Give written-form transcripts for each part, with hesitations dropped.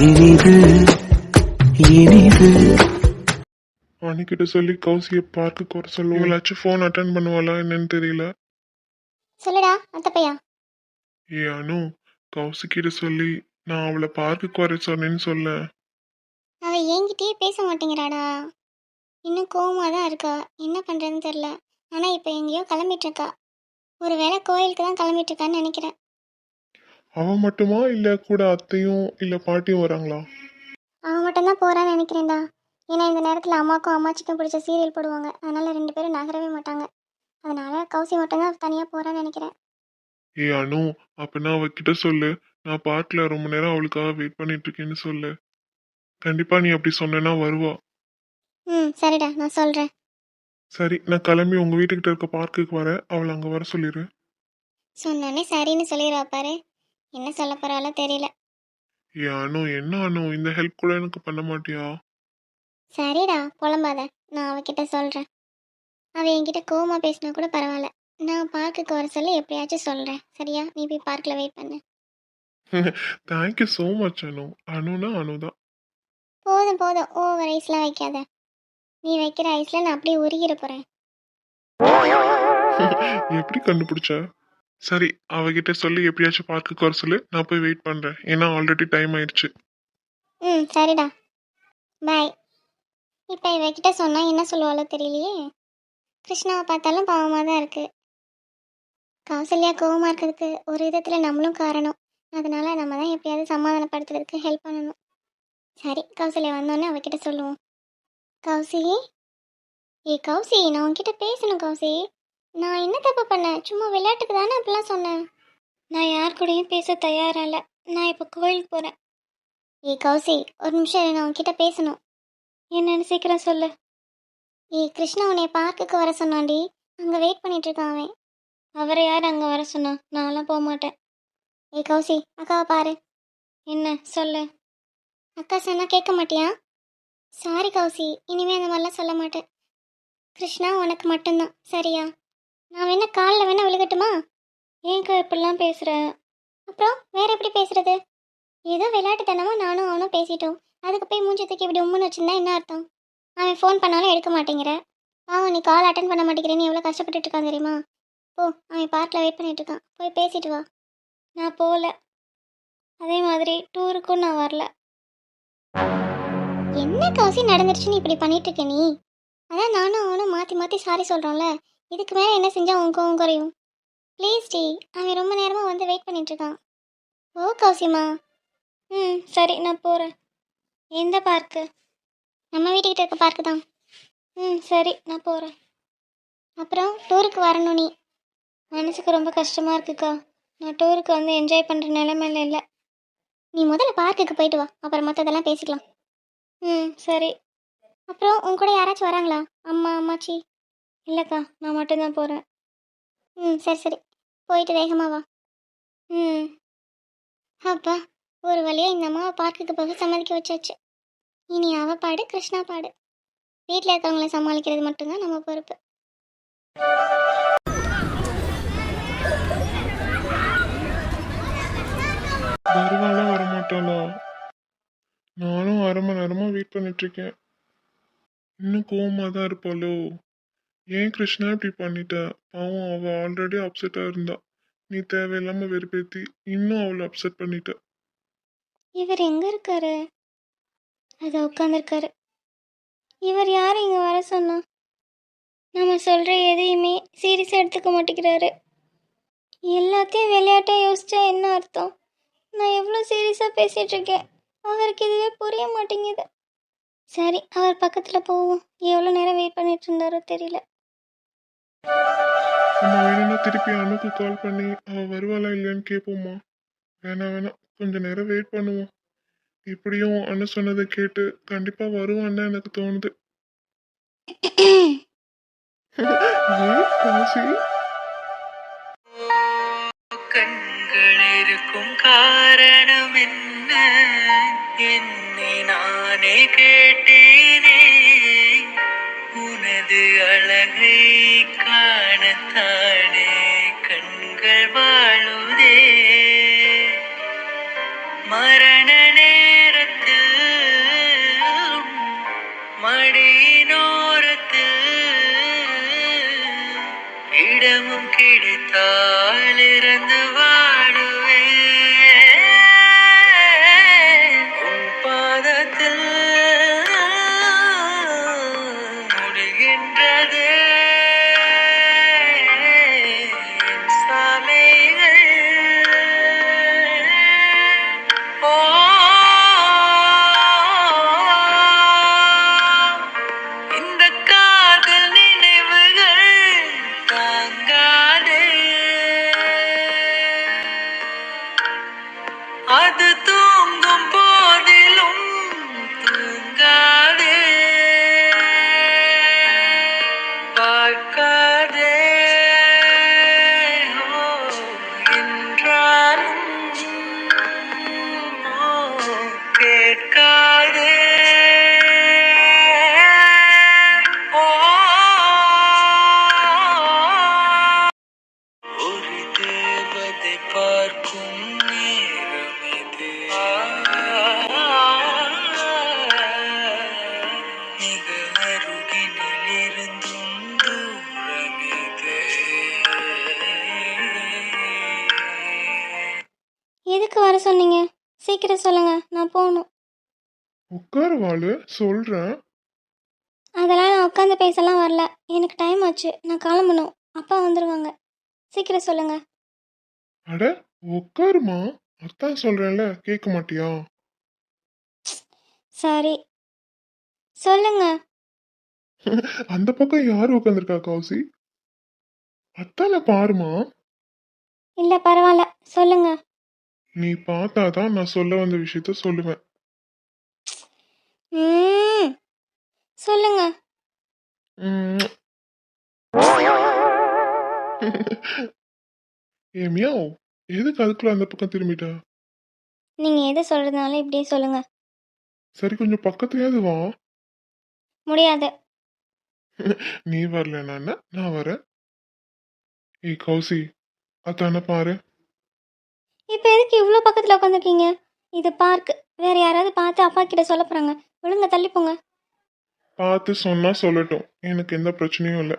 இனிது இனிது. அன்னைக்கிட்ட சொல்லி கௌசியை பார்க்க குறை சொல்லுவோம். இவளாச்சும் ஃபோன் அட்டன் பண்ணுவாளா என்னன்னு தெரியல. சொல்லுடா அந்த பையா. ஏ அனு, கௌசிக்கிட்ட சொல்லி நான் அவளை பார்க்க குறை சொன்னேன்னு சொல்ல. அவ என்கிட்டயே பேச மாட்டேங்கிறாடா. இன்னும் கோவமாக தான் இருக்கா. என்ன பண்ணுறதுன்னு தெரில. ஆனால் இப்போ எங்கேயோ கிளம்பிட்டு இருக்கா. ஒரு வேளை கோயிலுக்கு தான் கிளம்பிட்டு இருக்கான்னு நினைக்கிறேன். அவன் மட்டுமா இல்லை கூட அத்தையும் இல்லை பாட்டியும் வராங்களா? அவன் மட்டும்தான் போகிறான்னு நினைக்கிறேன்டா. ஏன்னா இந்த நேரத்தில் அம்மாக்கும் அம்மாச்சிக்கும் பிடிச்ச சீரியல் போடுவாங்க. அதனால் 2 பேரும் நகரவே மாட்டாங்க. அதனால் கௌசி மட்டும்தான் தனியாக போகிறான்னு நினைக்கிறேன். ஏ அனு, அப்படின்னா அவகிட்ட சொல்லு, நான் பார்க்கல, ரொம்ப நேரம் அவளுக்காக வெயிட் பண்ணிட்டு இருக்கேன்னு சொல்லு. கண்டிப்பா நீ அப்படி சொன்னா வருவா. சரிடா, நான் சொல்கிறேன். சரி, நான் கிளம்பி உங்க வீட்டுக்கிட்ட இருக்க பார்க்குக்கு வரேன். அவளை அங்கே வர சொல்லிடு. சொன்னோன்னே சரின்னு சொல்லிடுவா பாரு. என்ன சொல்ல போகிறாலோ தெரியல. ஏ அனு, என்ன அனு, இந்த ஹெல்ப் கூட எனக்கு பண்ண மாட்டியா? சரிடா, புலம்பாத. நான் அவகிட்ட சொல்கிறேன். அவள் என்கிட்ட கோவமாக பேசினா கூட பரவாயில்ல. நான் பார்க்குக்கு வர சொல்லி எப்படியாச்சும் சொல்கிறேன். சரியா? நீ போய் பார்க்கில் வெயிட் பண்ணு. தேங்க்யூ ஸோ மச் அனு. அனுனா அனுதான். போதும் போதும், ஓவர் ஐஸ்லாம் வைக்காத. நீ வைக்கிற ஐஸில் நான் அப்படியே உருகிட போகிறேன். எப்படி கண்டுபிடிச்ச? சரி, அவகிட்ட சொல்லி எப்படியாச்சும் பார்க்குக்கு வர சொல்லு. நான் போய் வெயிட் பண்றேன். ஏன்னா ஆல்ரெடி டைம் ஆயிடுச்சு. சரிடா, பாய். இப்போ இவகிட்ட சொன்னால் என்ன சொல்லுவாளோ தெரியலையே. கிருஷ்ணாவை பார்த்தாலும் பாவமாக தான் இருக்குது. கௌசல்யா கோவமாக இருக்கிறதுக்கு ஒரு விதத்தில் நம்மளும் காரணம். அதனால நம்ம தான் எப்படியாவது சமாதானப்படுத்துறதுக்கு ஹெல்ப் பண்ணணும். சரி, கௌசல்யா வந்தோடனே அவகிட்ட சொல்லுவோம். கௌசி, கௌசி, நான் உன்கிட்ட பேசணும் கௌசி. நான் என்ன தப்பு பண்ணேன்? சும்மா விளையாட்டுக்கு தானே அப்படிலாம் சொன்னேன். நான் யார் கூடயும் பேச தயாராக இல்லை. நான் இப்போ கோயிலுக்கு போகிறேன். கௌசி, ஒரு நிமிஷம் இரு, நான் உன்கிட்ட பேசணும். என்னன்னு சீக்கிரம் சொல்லு. கிருஷ்ணா உன்னை பார்க்குக்கு வர சொன்னான்டி. அங்கே வெயிட் பண்ணிட்டு இருக்கான் அவன். அவரை யார் அங்கே வர சொன்னா? நான்லாம் போக மாட்டேன். கௌசி, அக்காவை பாரு. என்ன சொல்லு. அக்கா சொன்னா கேட்க மாட்டியா? சாரி கௌசி, இனிமேல் அந்த மாதிரிலாம் சொல்ல மாட்டேன். கிருஷ்ணா உனக்கு மட்டும்தான், சரியா? நான் வேணா காலில் வேணா விழுகட்டுமா? ஏன்க்கா இப்படிலாம் பேசுகிற? அப்புறம் வேற எப்படி பேசுறது? ஏதோ விளையாட்டுத்தனமாக நானும் அவனும் பேசிட்டோம். அதுக்கு போய் மூஞ்சி தூக்கி இப்படி உம்முன்னு வச்சுருந்தா என்ன அர்த்தம்? அவன் ஃபோன் பண்ணாலும் எடுக்க மாட்டேங்கிற. நீ கால் அட்டன் பண்ண மாட்டேங்கிறேன்னு எவ்வளோ கஷ்டப்பட்டுட்டு இருக்கான் தெரியுமா? போ, அவன் பார்க்கில் வெயிட் பண்ணிட்டு இருக்கான். போய் பேசிட்டு வா. நான் போகல. அதே மாதிரி டூருக்கும் நான் வரல. என்ன கௌசி நடந்துருச்சுன்னு இப்படி பண்ணிட்டு இருக்க நீ? அதான் நானும் அவனும் மாற்றி மாற்றி சாரி சொல்கிறோம்ல. இதுக்கு மேலே என்ன செஞ்சால் உன் கோவம் குறையும்? ப்ளீஸ் டி, அவன் ரொம்ப நேரமாக வந்து வெயிட் பண்ணிட்டுருக்கான். ஓ கௌசிமா. சரி, நான் போகிறேன். எந்த பார்க்கு? நம்ம வீட்டுக்கிட்ட இருக்க பார்க்கு தான். சரி, நான் போகிறேன். அப்புறம் டூருக்கு வரணும் நீ. மனசுக்கு ரொம்ப கஷ்டமாக இருக்குக்கா. நான் டூருக்கு வந்து என்ஜாய் பண்ணுற நிலைமையில இல்லை. நீ முதல்ல பார்க்குக்கு போயிட்டு வா, அப்புறம் மற்றதெல்லாம் பேசிக்கலாம். சரி. அப்புறம் உன் கூட யாராச்சும் வராங்களா? அம்மா, அம்மாச்சி? இல்லைக்கா, நான் மட்டும்தான் போகிறேன். சரி சரி, போயிட்டு வேகமாக வா. அப்பா, ஒரு வழியாக இந்த அம்மாவை பார்க்குக்கு போக சம்மதிக்க வச்சாச்சு. இனி அவ பாடு, கிருஷ்ணா பாடு. வீட்டில் இருக்கவங்களை சமாளிக்கிறது மட்டும்தான் நம்ம பொறுப்பு. வருவாளா வரமாட்டாளா? நானும் அரை மணி நேரமா வெயிட் பண்ணிட்டு இருக்கேன். இன்னும் கோவமா தான் இருப்பாளோ? ஏன் கிருஷ்ணா இப்படி பண்ணிட்ட? பாவம், அவ ஆல்ரெடி அப்செட்டா இருந்தா. நீ தேவையில்லாம வெறுப்பேத்தி இன்னும் அவளை அப்செட் பண்ணிட்ட. இவர் எங்கே இருக்காரு? அதை உட்காந்துருக்காரு. இவர் யார் இங்கே வர சொன்னா? நம்ம சொல்கிற எதையுமே சீரியஸாக எடுத்துக்க மாட்டேங்கிறாரு. எல்லாத்தையும் விளையாட்டாக யோசிச்சா என்ன அர்த்தம்? நான் எவ்வளோ சீரியஸாக பேசிகிட்டு இருக்கேன். அவருக்கு இதுவே புரிய மாட்டேங்குது. சரி, அவர் பக்கத்தில் போவோம். எவ்வளோ நேரம் வெயிட் பண்ணிட்டு இருந்தாரோ தெரியல. நம்ம வேணும்னா திருப்பி அனுக்கு கால் பண்ணி அவ வருவாளா இல்லையான்னு கேட்போமா? வேணாம், கொஞ்ச நேரம் வெயிட் பண்ணுவோம். இப்படியும் அண்ணன் சொன்னதை கேட்டு கண்டிப்பா வருவான்னு எனக்கு தோணுது. காசி, கண்கள் இருக்கும் காரணம் என்ன? என்னை நானே கேட்டேனே. உனது அழகை காணத்தானே கண்கள் வாழுதே. மரண நேரத்தில் நினைத்தாலிருந்து வாடுவேன் உன் பாதத்தில் முடிகின்றது என் சாலைகள் ஓ இந்த காதல் நினைவுகள் தாங்காதே அது தூங்கும் போதிலும் தூங்காதே பார்க்காதே ஓ என்றாலும் ஓ கேட்காதே ஓ ஒரு தேவதை பார்க்கும் நேரம் இது மிக அருகினில் இருந்தும் தூரம் இது எதுக்கு வர சொன்னீங்க? சீக்கிரம் சொல்லுங்க, நான் போகணும். உட்காருவாளு, சொல்றேன். அதெல்லாம் நான் உட்காந்து பேசலாம் வரல. எனக்கு டைம் ஆச்சு, நான் கிளம்பணும். அப்பா வந்துடுவாங்க. சீக்கிரம் சொல்லுங்க. அட உட்காருமா, அதான் சொல்றேன்ல, கேட்க மாட்டியா? சரி சொல்லுங்க. அந்த பக்கம் யாரு உட்காந்துருக்கா கௌசி? அத்தான பாருமா. இல்லை பரவாயில்ல, சொல்லுங்க. நீ பார்த்தாதான் நான் சொல்ல வந்த விஷயத்த சொல்லுவேன். ம் சொல்லுங்க. உம். ஏமியா, எதுக்கு அதுக்குள்ள அந்த பக்கம் திரும்பிட்ட? நீங்கள் எது சொல்கிறதுனால இப்படியே சொல்லுங்க. சரி, கொஞ்சம் பக்கத்துலயாவது வா. முடியாது. நீ வரலன்னா என்ன, நான் வரேன். ஏய் கௌசி, அத்தான பாரு. இப்போ எதுக்கு இவ்வளோ பக்கத்தில் உட்காந்துருக்கீங்க? இது பார்க். வேற யாராவது பார்த்து அப்பா கிட்ட சொல்ல போகிறாங்க. ஒழுங்க தள்ளி போங்க. பார்த்து சொன்னா சொல்லட்டும், எனக்கு எந்த பிரச்சனையும் இல்லை.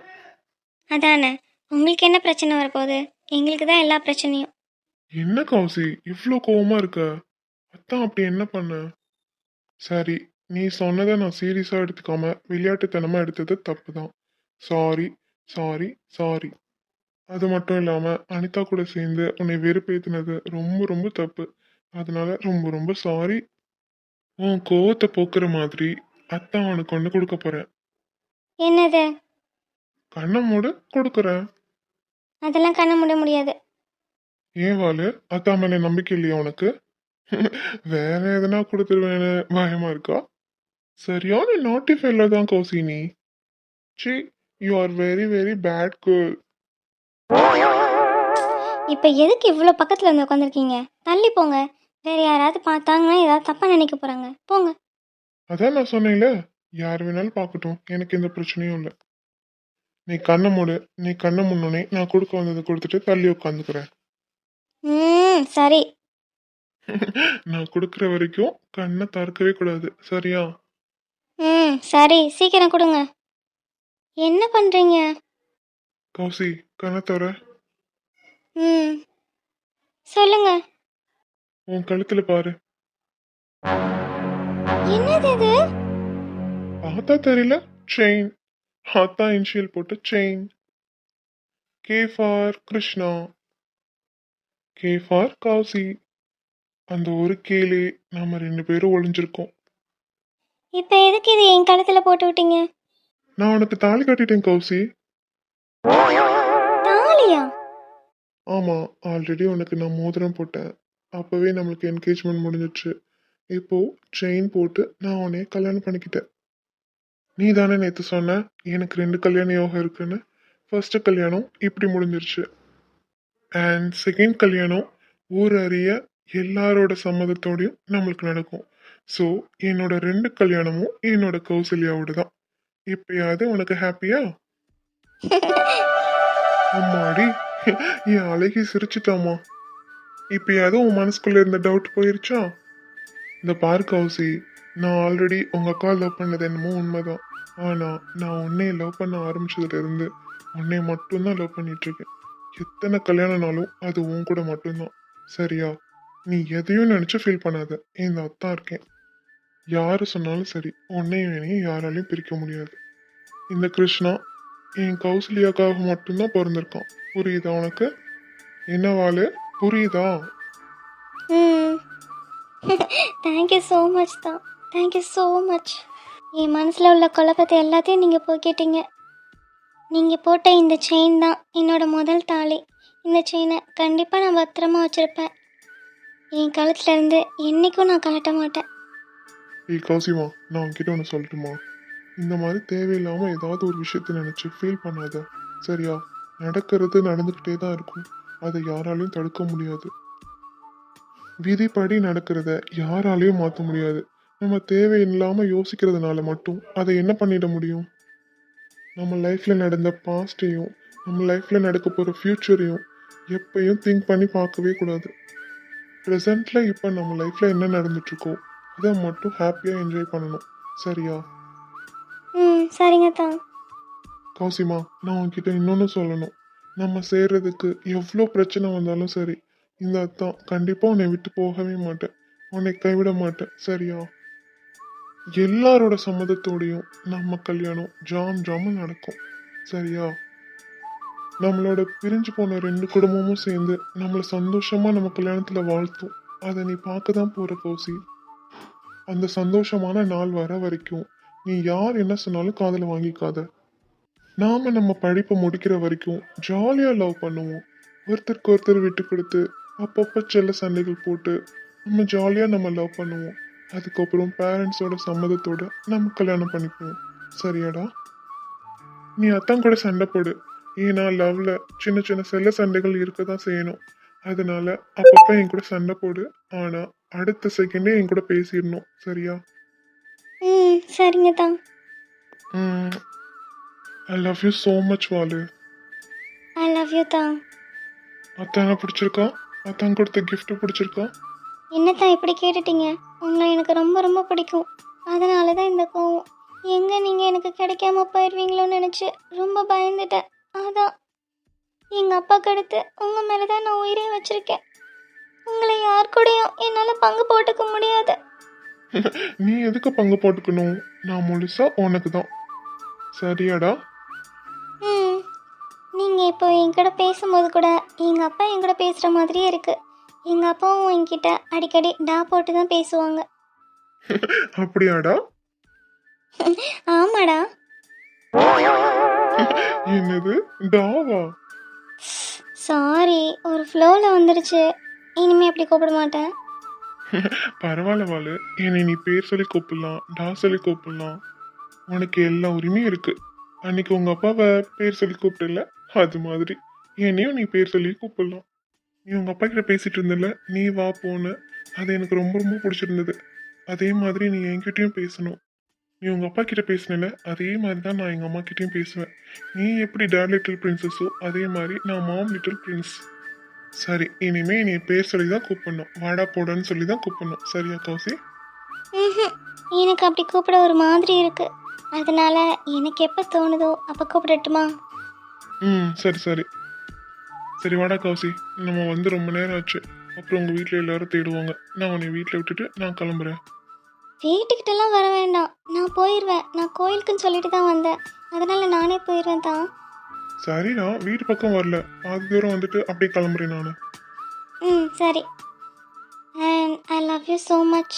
அதானே, உங்களுக்கு என்ன பிரச்சனை வரப்போகுது? எங்களுக்கு தான் எல்லா பிரச்சனையும். என்ன கௌசி இவ்வளோ கோவமா இருக்க? அத்தான் அப்படி என்ன பண்ண? சரி, நீ சொன்னதை நான் சீரியஸா எடுத்துக்காம விளையாட்டுத்தனமா எடுத்தது தப்பு தான். Sorry sorry sorry. அது மட்டும் இல்லாம அனிதா கூட சேர்ந்து உன்னை வெறுப்பேத்தினது ரொம்ப ரொம்ப தப்பு. அதனால ரொம்ப ரொம்ப சாரி. உன் கோவத்தை போக்குற மாதிரி அத்தான் உனக்கு ஒன்று கொடுக்க போறேன். என்னது? கண்ணை மூடு, கொடுக்குறேன். அதெல்லாம் கண்ண மூட முடியாது. ஏன் வாலு, அத்தா மேல நம்பிக்கை இல்லையா உனக்கு? வேற எதனா கொடுத்துருவேன்னு பயமா இருக்கா? சரியான நாட்டி ஃபெல்லர் தான் கௌசி நீ. சி, you are very very bad girl. இப்போ எதுக்கு இவ்வளோ பக்கத்தில் வந்து உட்காந்துருக்கீங்க? தள்ளி போங்க. வேற யாராவது பார்த்தாங்கன்னா ஏதாவது தப்பாக நினைக்க போகிறாங்க. போங்க. அதான் நான் சொன்னேன்ல, யார் வேணாலும் பார்க்கட்டும், எனக்கு எந்த பிரச்சனையும் இல்லை. நீ கண்ணை மூடு. நீ கண்ணை முன்னோனே நான் கொடுக்க வந்ததை கொடுத்துட்டு தள்ளி உட்காந்துக்கிறேன். சரி. நான் கொடுக்குற வரைக்கும் கண்ணை திறக்கவே கூடாது, சரியா? சரி, சீக்கிரம் கொடுங்க. என்ன பண்ணுறீங்க? கௌசி, கண்ணை தர. சொல்லுங்க. உன் கழுத்துல பாரு. என்னது இது? பார்த்தா தெரியல, செயின். அதான் இனிஷியல் போட்டு chain. K for Krishna, K for Kousi. அந்த ஒரு கேலே நாம 2 பேரும் ஒளிஞ்சிருக்கோம். இப்போ எதுக்கு இது என் கழுத்தில் போட்டு விட்டீங்க? நான் உனக்கு தாலி கட்டிட்டேன் கௌசி. தாலியா? ஆமா, ஆல்ரெடி உனக்கு நான் மோதிரம் போட்டேன். அப்பவே நம்மளுக்கு என்கேஜ்மெண்ட் முடிஞ்சிடுச்சு. இப்போ செயின் போட்டு நான் உன்னைய கல்யாணம் பண்ணிக்கிட்டேன். நீ தானே நேற்று சொன்ன எனக்கு 2 கல்யாண யோகம் இருக்குன்னு. ஃபர்ஸ்ட் கல்யாணம் இப்படி முடிஞ்சிருச்சு. அண்ட் செகண்ட் கல்யாணம் ஊர் அறிய எல்லாரோட சம்மதத்தோடையும் நம்மளுக்கு நடக்கும். ஸோ என்னோட 2 கல்யாணமும் என்னோட கௌசல்யாவோட தான். இப்பயாவது உனக்கு ஹாப்பியா? அம்மாடி, என் அழகி சிரிச்சிட்டாமா. இப்பயாவது உன் மனசுக்குள்ள இருந்த டவுட் போயிருச்சா? இந்த பார் கௌசி, நான் ஆல்ரெடி உங்க அக்கா லவ் பண்ணது என்னமோ உண்மைதான். ஆனா நான் உன்னை லவ் பண்ண ஆரம்பிச்சதுல இருந்து உன்னை மட்டும்தான் லவ் பண்ணிட்டு இருக்கேன். எத்தனை கல்யாணம்னாலும் அது உன் கூட மட்டும்தான். சரியா? நீ எதையும் நினைச்சு ஃபீல் பண்ணாத. இந்த அத்தான் இருக்கேன். யாரு சொன்னாலும் சரி, உன்னையும் என்னையும் யாராலையும் பிரிக்க முடியாது. இந்த கிருஷ்ணா என் கௌசல்யாக்காக மட்டும்தான் பிறந்திருக்கான். புரியுதா உனக்கு? என்ன வாளு, புரியுதா? ம் தேங்க்யூ ஸோ மச் தான். Thank you so much. என் மனசில் உள்ள குழப்பத்தை எல்லாத்தையும் நீங்கள் போக்கிட்டீங்க. நீங்கள் போட்ட இந்த செயின் தான் என்னோட முதல் தாலி. இந்த செயினை கண்டிப்பாக நான் பத்திரமா வச்சுருப்பேன். என் கழுத்துல இருந்து என்றைக்கும் நான் கழட்ட மாட்டேன். ஏய் கௌசிமா, நான் உன்கிட்ட ஒன்று சொல்லட்டுமா? இந்த மாதிரி தேவையில்லாமல் ஏதாவது ஒரு விஷயத்தை நினச்சி ஃபீல் பண்ணாத. சரியா? நடக்கிறது நடந்துக்கிட்டே தான் இருக்கும். அதை யாராலையும் தடுக்க முடியாது. விதிப்படி நடக்கிறத யாராலையும் மாற்ற முடியாது. நம்ம தேவையில்லாமல் யோசிக்கிறதுனால மட்டும் அதை என்ன பண்ணிட முடியும்? நம்ம லைஃப்பில் நடந்த பாஸ்ட்டையும் நம்ம லைஃப்பில் நடக்க போகிற ஃப்யூச்சரையும் எப்பயும் திங்க் பண்ணி பார்க்கவே கூடாது. ப்ரெசண்ட்டில் இப்போ நம்ம லைஃப்பில் என்ன நடந்துட்டுருக்கோ அதை மட்டும் ஹாப்பியாக என்ஜாய் பண்ணணும். சரியா? சரிங்க தான். கௌசிமா, நான் உன்கிட்ட இன்னொன்று சொல்லணும். நம்ம சேர்றதுக்கு எவ்வளோ பிரச்சனை வந்தாலும் சரி, இந்த அத்தான் கண்டிப்பாக உன்னை விட்டு போகவே மாட்டேன். உன்னை கைவிட மாட்டேன். சரியா? எல்லாரோட சம்மதத்தோடையும் நம்ம கல்யாணம் ஜாம் ஜாமும் நடக்கும். சரியா? நம்மளோட பிரிஞ்சு போன 2 குடும்பமும் சேர்ந்து நம்மளை சந்தோஷமா நம்ம கல்யாணத்துல வாழ்த்தும். அதை நீ பார்க்க தான் போற கௌசி. அந்த சந்தோஷமான நாள் வர வரைக்கும் நீ யார் என்ன சொன்னாலும் காதுல வாங்கிக்காத. நாம நம்ம படிப்பை முடிக்கிற வரைக்கும் ஜாலியா லவ் பண்ணுவோம். ஒருத்தருக்கு ஒருத்தர் விட்டு கொடுத்து அப்பப்போ செல்ல சண்டைகள் போட்டு நம்ம ஜாலியா நம்ம லவ் பண்ணுவோம். அதுக்கப்புறம் பேரண்ட்ஸோட சம்மதத்தோட நம்ம கல்யாணம் பண்ணிக்குவோம். சரியாடா? நீ அத்தான் கூட சண்டை போடு. ஏன்னா லவ்ல சின்ன சின்ன செல்ல சண்டைகள் இருக்க தான் செய்யணும். அதனால அப்பப்ப என் கூட சண்டை போடு. ஆனா அடுத்த செகண்டே என் கூட பேசிடணும். சரியா? சரிங்க தான். I love you so much வாலு. ஐ லவ் யூ தான். அத்தான பிடிச்சிருக்கா? அத்தான் கொடுத்த gift பிடிச்சிருக்கா? என்னத்தான் இப்படி கேட்டுட்டீங்க? உங்களை எனக்கு ரொம்ப ரொம்ப பிடிக்கும். அதனால தான் இந்த கோவம். எங்கே நீங்கள் எனக்கு கிடைக்காம போயிடுவீங்களோன்னு நினச்சி ரொம்ப பயந்துட்டேன். அதான் எங்கள் அப்பாவுக்கு அடுத்து உங்கள் மேலே தான் நான் உயிரே வச்சுருக்கேன். உங்களை யார் கூடயும் என்னால் பங்கு போட்டுக்க முடியாது. நீ எதுக்கு பங்கு போட்டுக்கணும்? நான் முழுசா உனக்கு தான். சரியாடா? ம் நீங்கள் இப்போ என்கிட்ட பேசும்போது கூட எங்கள் அப்பா என்கூட பேசுகிற மாதிரியே இருக்குது. எங்கள் அப்பாவும் என்கிட்ட அடிக்கடி டா போட்டு தான் பேசுவாங்க. அப்படியாடா? ஆமாடா. என்னது டாவா? சாரி, ஒரு ஃப்ளோவில் வந்துடுச்சு. இனிமேல் அப்படி கூப்பிட மாட்டேன். பரவாயில்ல வாலு. என்னை நீ பேர் சொல்லி கூப்பிடலாம், டா சொல்லி கூப்பிடலாம். உனக்கு எல்லா உரிமையும் இருக்கு. அன்னைக்கு உங்க அப்பாவை பேர் சொல்லி கூப்பிட்டல, அது மாதிரி என்னையும் நீ பேர் சொல்லி கூப்பிடலாம். நீ உங்க அப்பா கிட்ட பேசிட்டு இருந்தல, நீ வா போன, அது எனக்கு ரொம்ப ரொம்ப பிடிச்சிருந்தது. அதே மாதிரி நீ என்கிட்டயும் பேசணும். நீ உங்க அப்பா கிட்ட பேசினல, அதே மாதிரி தான் நான் எங்க அம்மா கிட்டயும் பேசுவேன். நீ எப்படி டேட் லிட்டில் பிரின்சஸோ அதே மாதிரி நான் மாம் லிட்டில் பிரின்ஸ். சரி, இனிமே நீ பேர் சொல்லி தான் கூப்பிடணும். வாடா போடான்னு சொல்லி தான் கூப்பிடணும். சரியா கௌசி? எனக்கு அப்படி கூப்பிட ஒரு மாதிரி இருக்கு. அதனால எனக்கு எப்போ தோணுதோ அப்போ கூப்பிடட்டுமா? சரி சரி சரி, வாடா கௌசி. நம்ம வந்து ரொம்ப நேரம் ஆச்சு. அப்புறம் உங்க வீட்டில் எல்லாரும் தேடுவாங்க. நான் உன்னை வீட்டில் விட்டுட்டு நான் கிளம்புறேன். வீட்டுக்கிட்டலாம் வர வேண்டாம், நான் போயிடுவேன். நான் கோயிலுக்குன்னு சொல்லிட்டு தான் வந்தேன். அதனால நானே போயிடுவேன் தான். சரி, நான் வீட்டு பக்கம் வரல. பாதி தூரம் வந்துட்டு அப்படியே கிளம்புறேன் நான். சரி. And I love you so much.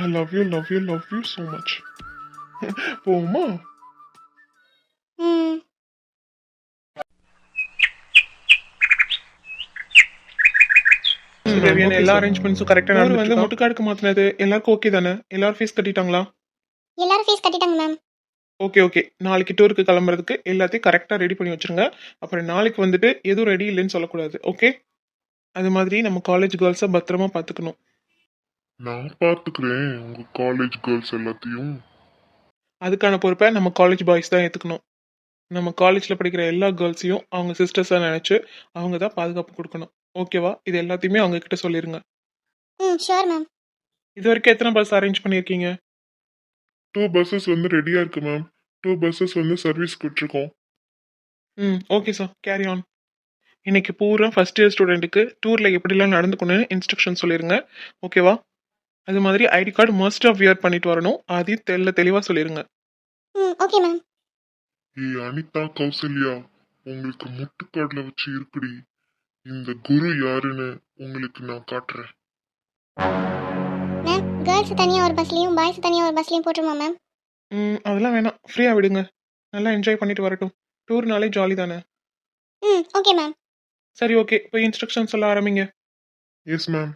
I love you love you love you so much. போமா? ம் தேவையான எல்லா அரேஞ்ச்மெண்ட்ஸும் கரெக்டாக நடந்து வந்து முட்டுக்காடுக்கு மாற்றினது எல்லாருக்கும் ஓகே தானே? எல்லாரும் ஃபீஸ் கட்டிட்டாங்களா? எல்லாரும் ஃபீஸ் கட்டிட்டாங்க மேம். Okay okay. நாளைக்கு டூருக்கு கிளம்புறதுக்கு எல்லாத்தையும் கரெக்டாக ரெடி பண்ணி வச்சுருங்க. அப்புறம் நாளைக்கு வந்துட்டு எதுவும் ரெடி இல்லைன்னு சொல்லக்கூடாது. ஓகே? அது மாதிரி நம்ம காலேஜ் கேர்ள்ஸை பத்திரமா பார்த்துக்கணும். நான் பார்த்துக்கிறேன் உங்க காலேஜ் கேர்ள்ஸ் எல்லாத்தையும். அதுக்கான பொறுப்பை நம்ம காலேஜ் பாய்ஸ் தான் ஏற்றுக்கணும். நம்ம காலேஜில் படிக்கிற எல்லா கேர்ள்ஸையும் அவங்க சிஸ்டர்ஸாக நினச்சி அவங்க தான் பாதுகாப்பு கொடுக்கணும். ஓகேவா? இது எல்லாத்தையுமே அவங்க கிட்ட சொல்லிடுங்க. Sure ma'am. இது வரைக்கும் எத்தனை பஸ் அரேஞ்ச் பண்ணியிருக்கீங்க? 2 buses வந்து ரெடியா இருக்கு மேம். 2 buses வந்து சர்வீஸ்க்கு விட்டுருக்கோம். Okay sir, carry on. இன்னைக்கு பூரா ஃபர்ஸ்ட் இயர் ஸ்டூடெண்ட்டுக்கு டூரில் எப்படிலாம் நடந்துக்கணும்னு இன்ஸ்ட்ரக்ஷன் சொல்லிடுங்க. ஓகேவா? அது மாதிரி ID card must of wear பண்ணிட்டு வரணும். அதையும் தெளிவாக சொல்லிடுங்க. ம் ஓகே மேம். ஏய் அனிதா, கௌசல்யா, உங்களுக்கு முட்டுக்காடுல வச்சு இருக்குடி. இந்த குரு யாருன்னு உங்களுக்கு நான் காட்டுறேன். மேம் கேர்ள்ஸ் தனியாக ஒரு பஸ்லேயும் பாய்ஸ் தனியாக ஒரு பஸ்லேயும் போட்டுருமா மேம்? அதெல்லாம் வேணாம், ஃப்ரீயாக விடுங்க. நல்லா என்ஜாய் பண்ணிட்டு வரட்டும். டூர்னாலே ஜாலி தானே. ம் ஓகே மேம். சரி, ஓகே, போய் இன்ஸ்ட்ரக்ஷன் சொல்ல ஆரம்பிங்க. Yes ma'am.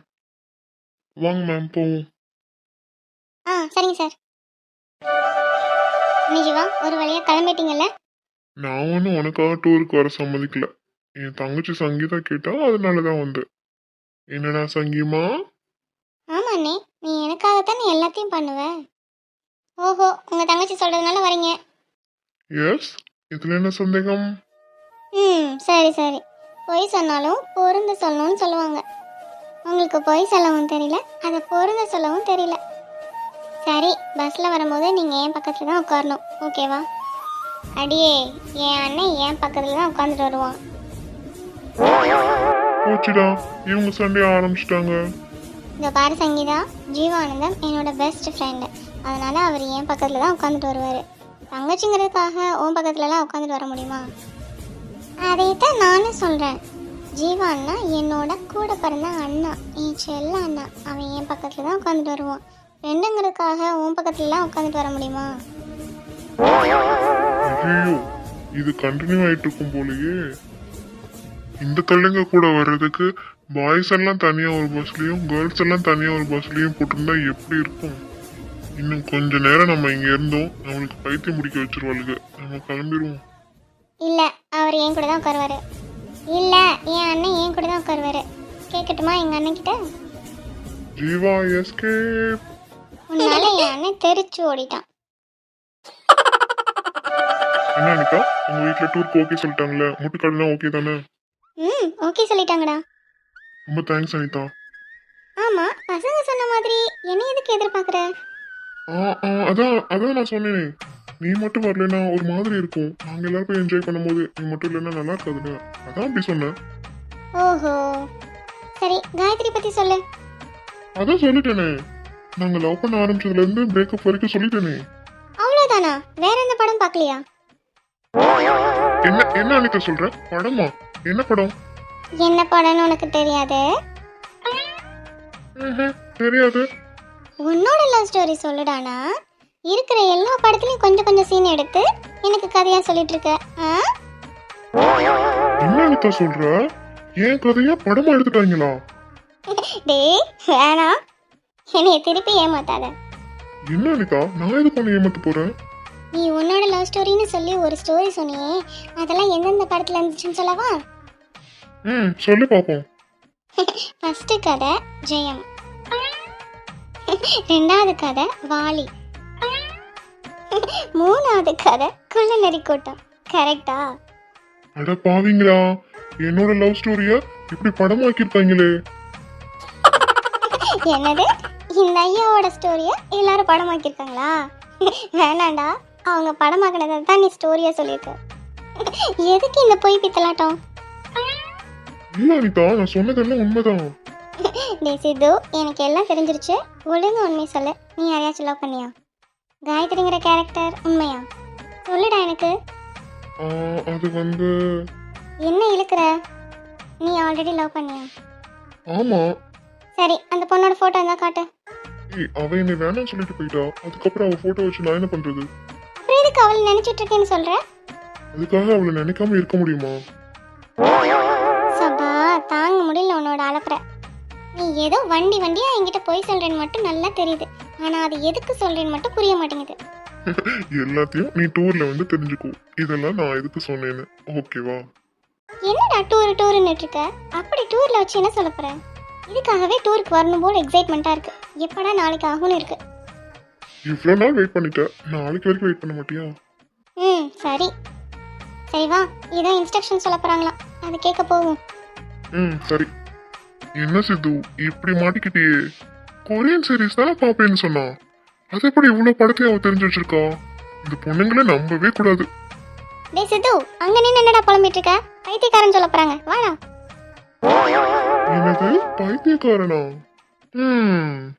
வாங்க மேம் போவோம். ஆ சரிங்க சார். நிஜவா ஒரு வழியாக கிளம்பிட்டீங்கல்ல? நான் ஒன்றும் உனக்காக டூருக்கு வர சம்மதிக்கல. என் தங்கச்சி சங்கீதா கேட்டா அதனால தான் வந்தேன். என்னடா சங்கீமா? ஆமா அண்ணே, நீ எனக்காகத்தான் நீ எல்லாத்தையும் பண்ணுவ. ஓஹோ, உங்கள் தங்கச்சி சொல்கிறதுனால வரீங்க. எஸ், இதுல என்ன சந்தேகம்? ம் சரி சரி. பொய் சொன்னாலும் பொருந்து சொல்லணும்னு சொல்லுவாங்க. உங்களுக்கு பொய் சொல்லவும் தெரியல, அதை பொருந்து சொல்லவும் தெரியல. சரி, பஸ்ஸில் வரும்போது நீங்கள் என் பக்கத்தில் தான் உட்காரணும், ஓகேவா? அடியே, என் அண்ணன் என் பக்கத்தில் தான் உட்காந்துட்டு வருவான். போச்சுடா, இவங்க சண்டே ஆரம்பிச்சிட்டாங்க. இந்த பாரு சங்கீதா, ஜீவானந்தம் என்னோட பெஸ்ட் ஃப்ரெண்டு. அதனால் அவர் என் பக்கத்தில் தான் உட்காந்துட்டு வருவார். தங்கச்சிங்கிறதுக்காக உன் பக்கத்துலலாம் உட்காந்துட்டு வர முடியுமா? அதைத்தான் நானும் சொல்கிறேன். ஜீவா அண்ணா என்னோட கூட பிறந்த அண்ணா, என் செல்ல அண்ணா. அவன் என் பக்கத்தில் தான் உட்காந்துட்டு வருவான். ஃப்ரெண்டுங்கிறதுக்காக உன் பக்கத்துலலாம் உட்காந்துட்டு வர முடியுமா? ஐயோ, இது கண்டினியூ ஆயிட்டு இருக்கும் போலயே. இந்த தள்ளுங்க கூட வர்றதுக்கு பாய்ஸ் எல்லாம் தனியா ஒரு பஸ்லயும் கேர்ள்ஸ் எல்லாம் தனியா ஒரு பஸ்லயும் போட்டிருந்தா எப்படி இருக்கும்? இன்னும் கொஞ்ச நேரம் நம்ம இங்க இருந்தோம், நம்மளுக்கு பைத்தியம் முடிக்க வச்சிருவாளுங்க. நம்ம கிளம்பிடுவோம். இல்லை, அவர் என் கூட தான் உட்காருவார். இல்லை, என் அண்ணன் என் கூட தான் உட்காருவார். கேட்கட்டுமா எங்கள் அண்ணன்கிட்ட? ஜீவா எஸ்கேப். உன்னால என் அண்ணன் தெரிச்சு ஓடிட்டான். என்ன அனிதா, உங்க வீட்டுல டூருக்கு ஓகே சொல்லிட்டாங்களே, முட்டுக்காடுலாம் ஓகே தானே? ம் ஓகே சொல்லிட்டாங்கடா. ரொம்ப தேங்க்ஸ் அனிதா. ஆமாம், பசங்க சொன்ன மாதிரி என்ன எதுக்கு எதிர்பார்க்குற? அதான் அதான் நான் சொன்னேனே, நீ மட்டும் வரலன்னா ஒரு மாதிரி இருக்கும். நாங்க எல்லாரும் போய் என்ஜாய் பண்ணும்போது நீ மட்டும் இல்லைன்னா நல்லா இருக்காதுல்ல, அதான் அப்படி சொன்னேன். ஓஹோ, சரி, காயத்ரி பற்றி சொல்லு. அதான் சொல்லிட்டேனே, நாங்க லவ் பண்ண ஆரம்பிச்சதுல இருந்து பிரேக்கப் வரைக்கும் சொல்லிட்டேனே. அவ்வளோதானா? வேற எந்த படம் பார்க்கலையா? என்ன என்ன அனிதா சொல்ற? படமா? என்ன படம்? என்ன படம்னு உனக்கு தெரியாது? தெரியாது. உன்னோட லவ் ஸ்டோரி சொல்லுடானா. இருக்கிற எல்லா படத்துலையும் கொஞ்சம் கொஞ்சம் சீன் எடுத்து எனக்கு கதையாக சொல்லிட்டு இருக்க. ஆ? என்ன அனிதா சொல்ற? ஏன் கதையா படமா எடுத்துட்டாங்களா? டேய் வேணாம், என்னைய திருப்பி ஏமாத்தாத. என்ன அனிதா, நான் எதுக்கு உன்னை ஏமாத்த போறேன்? நீ உன்னோட லவ் ஸ்டோரின்னு சொல்லி ஒரு ஸ்டோரி சொன்னியே, அதெல்லாம் எந்தெந்த படத்தில் இருந்துச்சுன்னு சொல்லவா? சொல்லி பாப்போம். ஃபர்ஸ்ட் கதை ஜெயம், ரெண்டாவது கதை வாலி, மூணாவது கதை குள்ளநரி கூட்டம். கரெக்டா? அட பாவீங்களா, என்னோட லவ் ஸ்டோரிய இப்படி படமாக்கிருக்காங்களே. என்னது, இந்த ஐயாவோட ஸ்டோரியை எல்லாரும் படமாக்கியிருக்காங்களா? வேணாண்டா, அவங்க படமாக்கினதை தான் நீ ஸ்டோரியா சொல்லியிருக்க. எதுக்கு இந்த பொய் பித்தலாட்டம்? இல்ல அனிதா, நான் சொன்னதெல்லாம் உண்மைதான். டே சித்து, எனக்கு எல்லாம் தெரிஞ்சிருச்சு. ஒழுங்கு உண்மை சொல்லு, நீ யாரையாச்சும் லவ் பண்ணியா? காயத்ரிங்கிற கேரக்டர் உண்மையா? சொல்லுடா எனக்கு. அது வந்து என்ன இழுக்கிற? நீ ஆல்ரெடி லவ் பண்ணியா? ஆமா. சரி, அந்த பொண்ணோட ஃபோட்டோ இருந்தால் காட்டு. அவ என்னை வேணாம்னு சொல்லிட்டு போயிட்டா. அதுக்கப்புறம் அவ போட்டோ வச்சு நான் என்ன பண்றது? அப்புறம் எதுக்கு அவளை நினைச்சிட்டு இருக்கேன்னு சொல்ற? அதுக்காக அவளை நினைக்காம இருக்க முடியுமா? சபா, தாங்க முடியல உன்னோட அலப்பற. நீ ஏதோ வண்டியா என்கிட்ட போய் சொல்றேன்னு மட்டும் நல்லா தெரியுது. ஆனா அது எதுக்கு சொல்றேன்னு மட்டும் புரிய மாட்டேங்குது. எல்லாத்தையும் நீ டூர்ல வந்து தெரிஞ்சுக்கோ. இதெல்லாம் நான் எதுக்கு சொன்னேன்னு, ஓகேவா? என்னடா டூருன்னு இருக்க? அப்படி டூர்ல வச்சு என்ன சொல்ல போற? இதுக்காகவே டூருக்கு வரணும் போல எக்ஸைட்மெண்ட்டாக இருக்கு. எப்படா நாளைக்கு ஆகும்னு இருக்கு. இவ்வளோ நாள் வெயிட் பண்ணிட்டேன், நாளைக்கு வரைக்கும் வெயிட் பண்ண மாட்டியா? சரி சரி வா, இதான் இன்ஸ்ட்ரக்ஷன் சொல்ல போகிறாங்களாம், அதை கேட்க போவோம். சரி. என்ன சித்து இப்படி மாட்டிக்கிட்டியே? கொரியன் சீரிஸ் தானே பார்ப்பேன்னு சொன்னா, அது எப்படி இவ்வளோ படத்தையும் அவ தெரிஞ்சு வச்சிருக்கா? இந்த பொண்ணுங்களை நம்பவே கூடாது. டே சித்து, அங்கே நின்று என்னடா புலம்பிட்டு இருக்க? பைத்தியக்காரன் சொல்ல போகிறாங்க, வாடா. என்னது பைத்தியக்காரனா? ம்